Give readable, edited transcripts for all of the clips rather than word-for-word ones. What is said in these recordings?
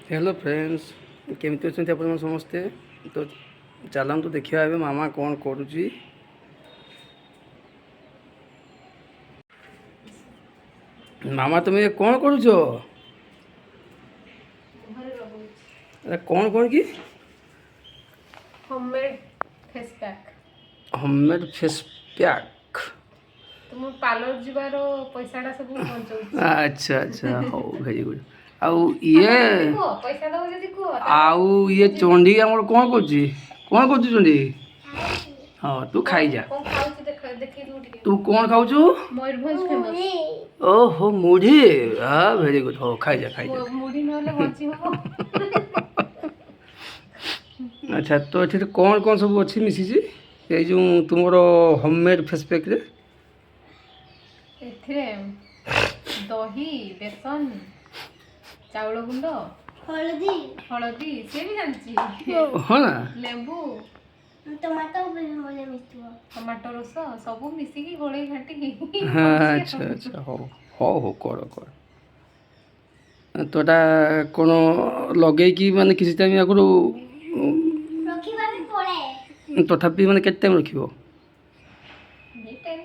Hello friends केमती अच्छा आप समस्ते तो चलतु देखा ए मामा कौन करुच्ची मामा तुम्हें कौन करुच कौन कौन कि homemade face pack homemade face pack तुम पार्लर जीवार पैसाटा सब बंचाउछ। अच्छा अच्छा हो वेरी गुड आउ ये पैसा दो जदी को आउ ये चंडी हमर कौन कर चंडी हाँ तू खाई जा कौन खाउछ देखै दू टिके तू कौन खाऊ मयूरभंज फेमस ओहो मुढ़ी हाँ वेरी गुड हो खाई जा मुढ़ी नले बंची हो। अच्छा तो ये कौन कौन सब अच्छी मिसी ये जो तुम होममेड फेस पैक रे एथिरे दही बेसन चाउल गुंड हळदी हळदी से भी जानची हाँ ना लेंबू टमाटो रस सब मिसिकी गोळे घाटी हाँ अच्छा अच्छा हो हो हो कर कर तोटा कौन लगे कि माने किसी टाइम आगु तथापि माने केते टाइम रखिबो 10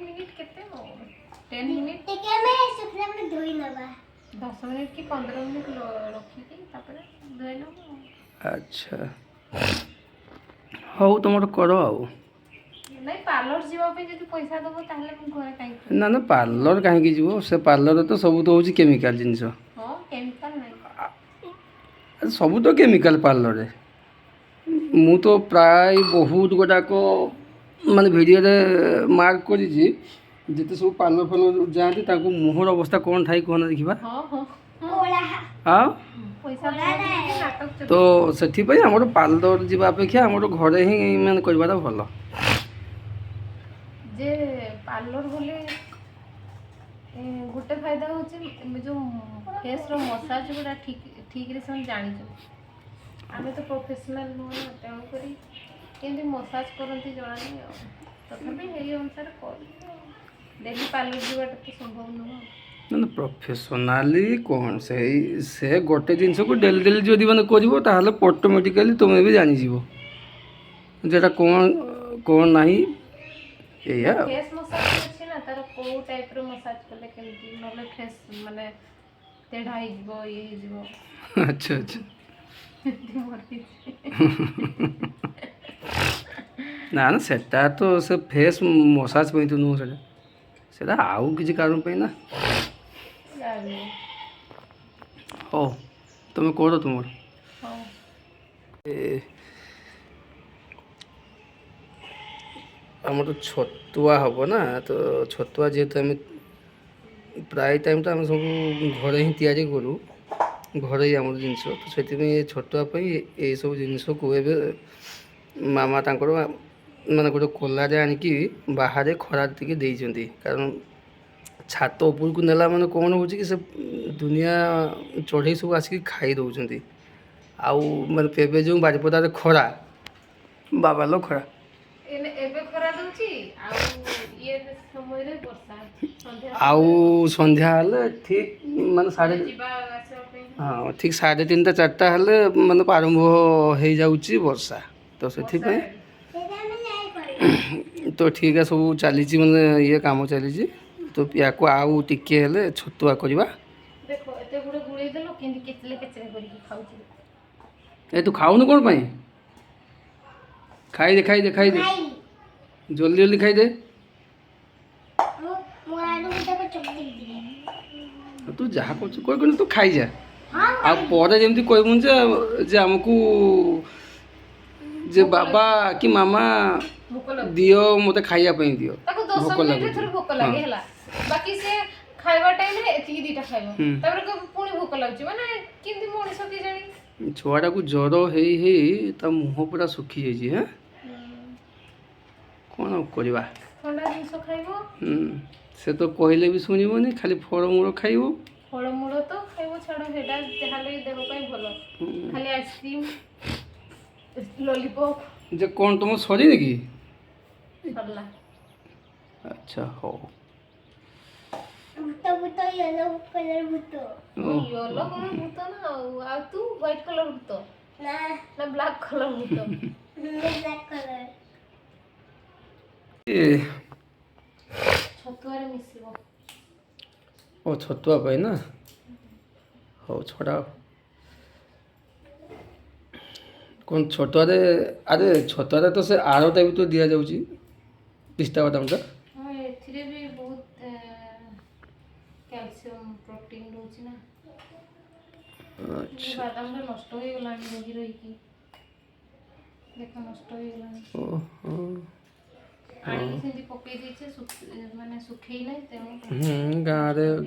मिनिट केते 10 मिनिट टिके में सुखला में धोई नबा 10 मिनिट की 15 मिनिट रखी के तापर धोई लो। अच्छा हो तुम कर आउ नहीं पार्लर जीवा पे जदी पैसा दबो ताहले हम घरे काई ना ना पार्लर कहीं जीव से पार्लर तो सब तो हूँ केमिकल जिनस हां केमिकल नहीं सब तो केमिकल पार्लर रे मु तो प्राय बहुत गुड़ाक माने भिडियो मार्क कर जिते सब पार्लर फार्लर जाती मुहर अवस्था कौन थाई कहना देखा हां हां हाँ पैसा नाटक तो से आम पार्लर जावा अपेक्षा आम घरे ही मैंने करवा भल जे पार्लर बोले गोटे फायदा होची जो फेस रो मसाज गुडा ठीक ठीक रे सब जानि छ आमे तो प्रोफेशनल नो तेणु करी केमती मसाज करती जना नहीं तथापि हे अनुसार कर डेली पार्लर जीवाटा तो संभव नुह ना प्रोफेशनाली कौन से गोटे जिनस को डेली डेली जदि मैंने कर ऑटोमेटिकली तुम्हें भी जानी जेटा कौन कौन नहीं या फेस मसाज अछि ना तार को टाइप रो मसाज करले केमती नले फेस माने तेढा ही जीवो ये ही जीवो अच्छा अच्छा ना ना सेटा तो से फेस मसाज पे तो नुह सेटा आउ किसी कारण पे ना हो तुम कह तुम आम तो छतुआ हम ना तो छतुआ जेहेतु आम प्राय टाइम तो आम सब घरे ही तैयारी करूँ घरे ही आम जिनस तो से छतुआ ये सब जिनस को मामा तांकर माने गोटे कोलारे आणिकी बाहर खरा टिके देइछंती कारण छात ऊपर को नेला माने कौन हो कि से दुनिया चढ़ई सब आसिक खाई दौरान आउ माने पेबे जो बारिपदार खरा बाबा लो खरा एबे खरा दउची ये समय रे वर्षा आउ संध्या हेले ठीक माने साढ़े हाँ ठीक 3:30 4टा हेले माने आरंभ हो जाउची वर्षा तो से तो ठीक है सब चली माने ये काम चली तो या को आउ टिके हेले छतुआ करवा देखो एते गुडे गुळे देलो केंदी केचले केचले करी खाउची ए तू खाऊनु कौन पाई खाई दे जल्दी जल्दी खाई दे तू जहाँ कर कोई तू खाई जा आ पर जमी कहबुन जे आमको जे बाबा कि मामा दियो मते खाइया पई दियो ताको 10 मिनिट थोड़ी भूख लागे हला बाकी से खाइबा टाइम रे एती दीटा खाइबो तबरे को पुणी भूख लागची माने किंदी मोणी सकी जानी छुआटा को ज्वर हे ता मुंह पूरा सुखी जाई है कौन करवा ठंडा जिंस खाइबो से तो कहले भी सुनिबनी खाली फलमूल खाइबो फलमूल तो खाइबो छाड़ो हेडा जहाले देह पई भलो खाली आइसक्रीम लॉलीपॉप जे कौन तुम सरी नेकी सरला अच्छा हो भूत भूत येलो कलर भूत येलो कलर भूत ना आ तू व्हाइट कलर भूत ना ना ब्लैक कलर भूत ब्लैक कलर ଏ ଛତୁଆରେ ମିଶିବ ଓ ଛତୁଆ ପାଇଁ ନା ହଉ ଛଡ଼ା କ'ଣ ଛତୁଆରେ ଆରେ ଛତୁଆରେ ତ ସେ ଆରଟା ବି ତ ଦିଆଯାଉଛି ପିସ୍ତା ବାଦାମଟା ହଁ ଏଥିରେ ବି ବହୁତ କ୍ୟାଲସିୟମ ପ୍ରୋଟିନ୍ ରହୁଛି ନା ଆଚ୍ଛା ବାଦାମଟା ନଷ୍ଟ ହେଇଗଲାଣି ରହି ରହିକି ଦେଖ ନଷ୍ଟ ହେଇଗଲାଣି ଓହୋ ଆଣିକି ସେମିତି ପକେଇ ଦେଇଛେ ମାନେ ଶୁଖେଇ ନାହିଁ ତେଣୁ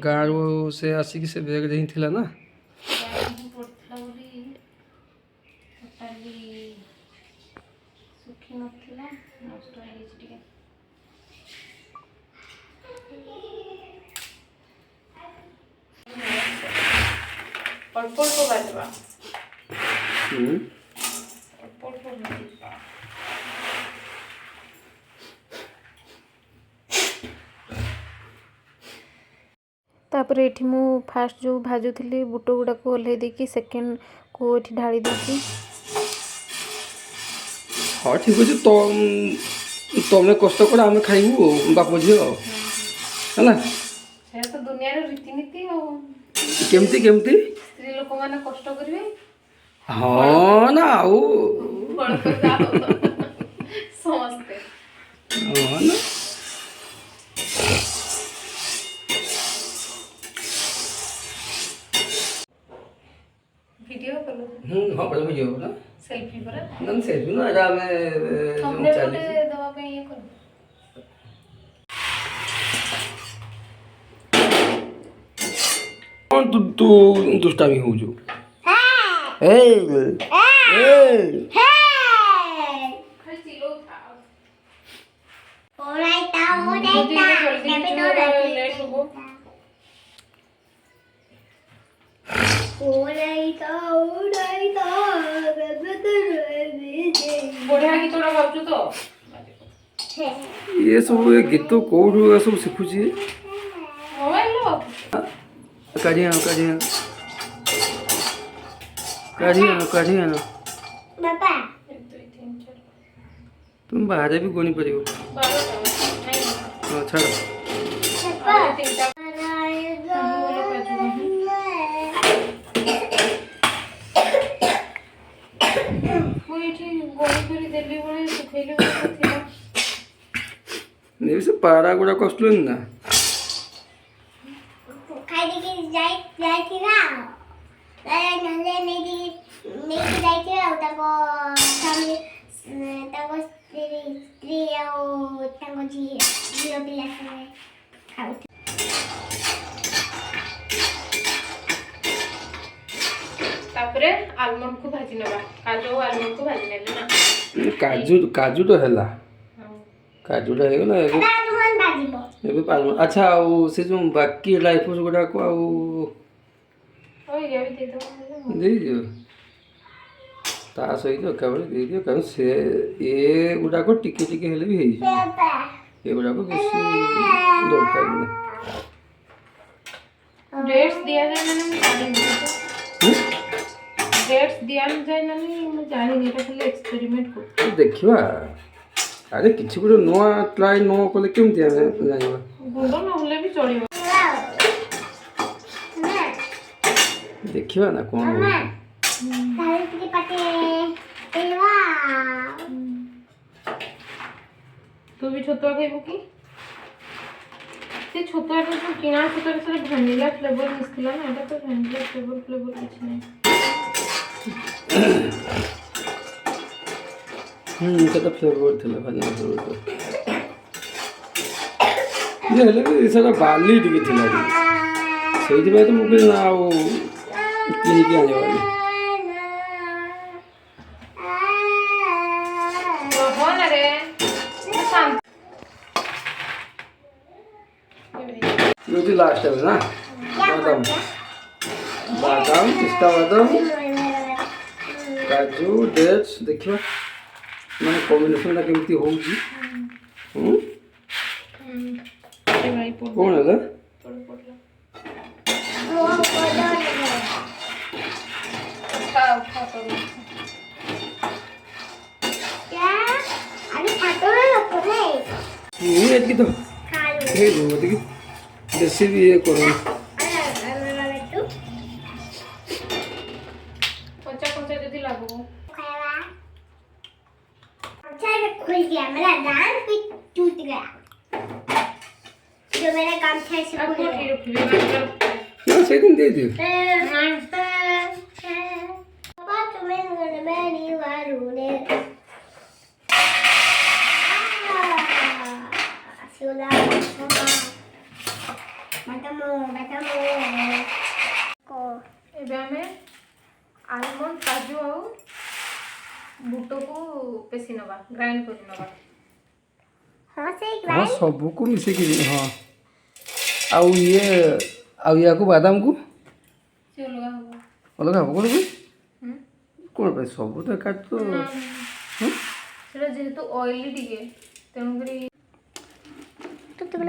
ଗାଁରୁ ସେ ଆସିକି ସେ ବେଗ୍ରେ ହିଁ ଥିଲା ନା ଗାଈ ପଡ଼ିଥିଲା ବୋଲି ଟୋଟାଲି ଶୁଖି ନଥିଲା ନଷ୍ଟ ହେଇଯାଇଛି ଟିକେ ଅଳ୍ପ ଅଳ୍ପ ବାଜିବା ଅଳ୍ପ ଅଳ୍ପ ବାଜିବା ତାପରେ ଏଠି ମୁଁ ଫାଷ୍ଟ ଯେଉଁ ଭାଜୁଥିଲି ବୁଟ ଗୁଡ଼ାକୁ ଓହ୍ଲେଇ ଦେଇକି ସେକେଣ୍ଡକୁ ଏଠି ଢାଳି ଦେଇଛି ହଁ ଠିକ୍ ଅଛି ତମେ କଷ୍ଟ କର ଆମେ ଖାଇବୁ ବାପ ଝିଅ ଆଉ ହେଲା ସେଇଟା ତ ଦୁନିଆର ରୀତିନୀତି ଆଉ କେମିତି କେମିତି ସ୍ତ୍ରୀ ଲୋକମାନେ କଷ୍ଟ କରିବେ ହଁ ନା ଆଉ ସମସ୍ତେ ହଁ ନା ଭିଡ଼ିଓ କଲୁ ହଁ ପରା ଭିଡ଼ିଓ ନା ସେଲ୍ଫି ପରା ନା ସେଲ୍ଫି ନା ଏଇଟା ଆମେ ଥମ୍ବନେଲ୍ ଗୋଟେ ଚାଲିଛି ଦେବା ପାଇଁ ଇଏ କଲୁ କ'ଣ ତୁ ଦୁଷ୍ଟାମି ହଉଛୁ ଖାଲି ଚିଲଉଥା ओराइता ଜଲ୍ଦି ଲେଟ୍ ହବ ओराइता बेबे तो ବଢ଼ିଆ ଗୀତଟା ଗାଉଛୁ ତ ये सब ये गीत कौटू सब शिखुची ମୋବାଇଲ काढ़ी आन बाबा 1 2 3 4 तुम बाहर भी गणी पार 12ଟା हाँ छाड़ ତିନିଟା ମୁଁ ଏଠି ଗଣି କରି ଦେଲି ବେଳେ ଶୁଖେଇଲି ବେଳେ ଥିଲା नहीं से पारा गुड़ा कष्टुन ना खाई के जाई थी ना नले नहीं जाई थी ना ताको सामने ताको स्त्री ଆଉ ତାଙ୍କ ଝିଅ ପିଲା ସବୁ ଖାଉଥିଲେ ତାପରେ ଆଲମଣ୍ଡ କୁ ଭାଜି ନେବା କାଜୁ ଆଉ ଆଲମଣ୍ଡ କୁ ଭାଜି ନେଲେ ନା काजू तो हैला काजूटा ହେଇଗଲା ଆଲମଣ୍ଡ ଭାଜିବ ଏବେ ଆଚ୍ଛା ଆଉ ସେ ଯେଉଁ ବାକି ଡ୍ରାଇ ଫ୍ରୁଟ୍ସ ଗୁଡ଼ାକ ଆଉ ଦେଇଦିଅ ତା ସହିତ ଏକାବେଳେ ଦେଇଦିଅ କାରଣ ସେ ଏଗୁଡ଼ାକ ଟିକେ ଟିକେ ହେଲେ ବି ହେଇଯିବ ଏଗୁଡ଼ାକ ବେଶୀ ଦରକାର ନାହିଁ ଡେଟ୍ସ ଦିଆଯାଏ ନା ମୁଁ ଜାଣିନି ଡେଟ୍ସ ଦିଆଯାଏ ନା ମୁଁ ଜାଣିନି ଏଇଟା ଖାଲି ଏକ୍ସପେରିମେଣ୍ଟ କରୁଛି ଦେଖିବା ଆରେ କିଛି ଗୋଟେ ନୂଆ ଟ୍ରାଏ ନ କଲେ କେମିତି ଆମେ ଜାଣିବା ଗୁଣ୍ଡ ନହେଲେ ବି ଚଳିବ ଦେଖିବା ନା କ'ଣ ଟିକେ ପାଟେ ଏଲବା ତୁ ବି ଛତୁଆ ଖାଇବୁ କି ସେ ଛତୁଆଟା ଯେଉଁ କିଣା ଛତୁଆରେ ସେଟା ଭ୍ୟାନିଲା ଫ୍ଲେଭର ମିଶିଥିଲା ନା ଏଇଟା ତ ଭ୍ୟାନିଲା ଫ୍ଲେଭର କିଛି ନାହିଁ ସେଟା ଫ୍ଲେଭର ଥିଲା ଭାନିଲା ଫ୍ଲେଭର ହେଲେ ବି ସେଟା ବାଲି ଟିକେ ଥିଲା ସେଇଥିପାଇଁ ତ ମୁଁ କହିଲି ନା ଆଉ କିଣିକି ଆଣିବାନି ये लास्ट टाइम ना बादाम पिस्ता बादाम काजू डेट्स देखिए मैंने कॉम्बिनेशन केमती होउची कौन है ତଳେ ପଡ଼ିଲା। ମୋ ଗୋଡ଼ ଉଠା ଉଠା ତଳେ। क्या अरे खाते हैं लोग नहीं ये एतकी तो खा लो हे बहुत की देसी भी ये करो अरे तू कच्चा कच्चा जदि लागो खाया अच्छा ये खुल गया मेरा दांत भी टूट गया जो मेरा काम था इसे अब खुल कोठी गया रखिबे ना सेकंड दे दे पापा तुम्हें मेरी वारूने सिला बतामो को एबे हमें आलमंड काजू आउ बुट को पेसी नबा ग्राइंड कर नबा। हाँ से हां ग्राइंड सब को मिसे के हां आउ या को बादाम को से लगा हो अलग हबो कोन हम कोन पे सब तो काट तो सेटा जेहेतु ऑयली टिके तेनु करी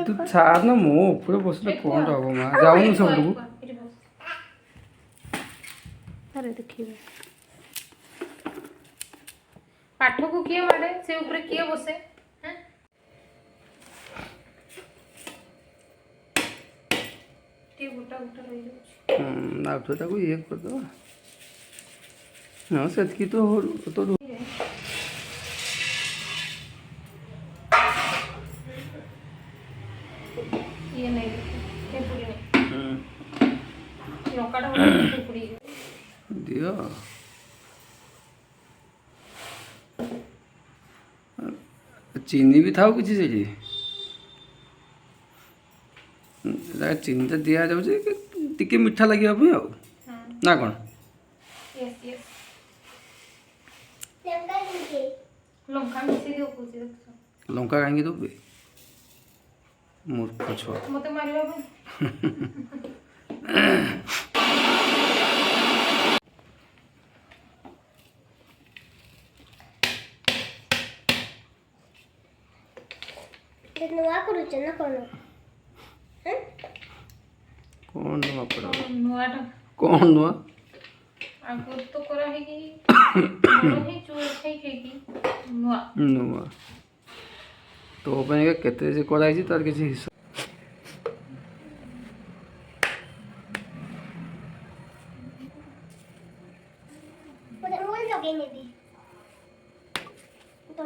तू छाड़ ना मो पूरा बसले कोन हबो मा जाउनु सब लोग अरे देखिए पाठ को किए मारे से ऊपर किए बसे हैं टी गुटा गुटा रही जाଉଛି ना तो ताको ये कर दो ना सेत की तो ये नहीं ये पूरी नहीं लंकाटा वाला पूरी दियो चीनी भी था किसी से जी चीनी तो दिया जाऊँ टिके मिठा लगे अभी आउ ना कौन यस यस लंका दीजिए लंका मिसी दियो पूछी देखो लंका कहीं देवे मूर्ख छुआ मते मारिबा तो नुआ करूच ना कोनो हैं कौन नुआ पड़ा नुआटा कौन नुआ आगो तो करा है कि नहीं चूर खाई खाई की नुआ नुआ तो ओपन के केते जे कराई छी तार किसी हिस्सा पूरा रोल लगे ने दी तो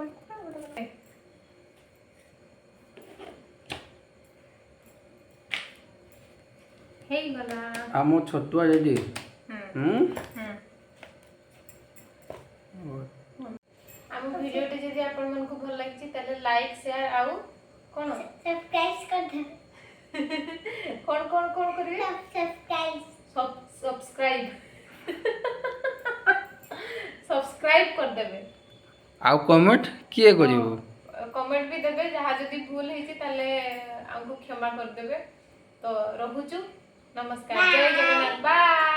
हे गला आम छतुआ रेडी आम वीडियो टे जदि आपण मन को भल लागिछि ताले लाइक शेयर आउ कोन सब्सक्राइब कर दे कोन करिवे सब्सक्राइब सब्सक्राइब कर देबे आउ कमेंट किए करिवो कमेंट भी देबे जहाँ जदि भूल ହେଇछि ताले हमको क्षमा कर देबे तो रहुछु नमस्कार जय जगन्नाथ बाय।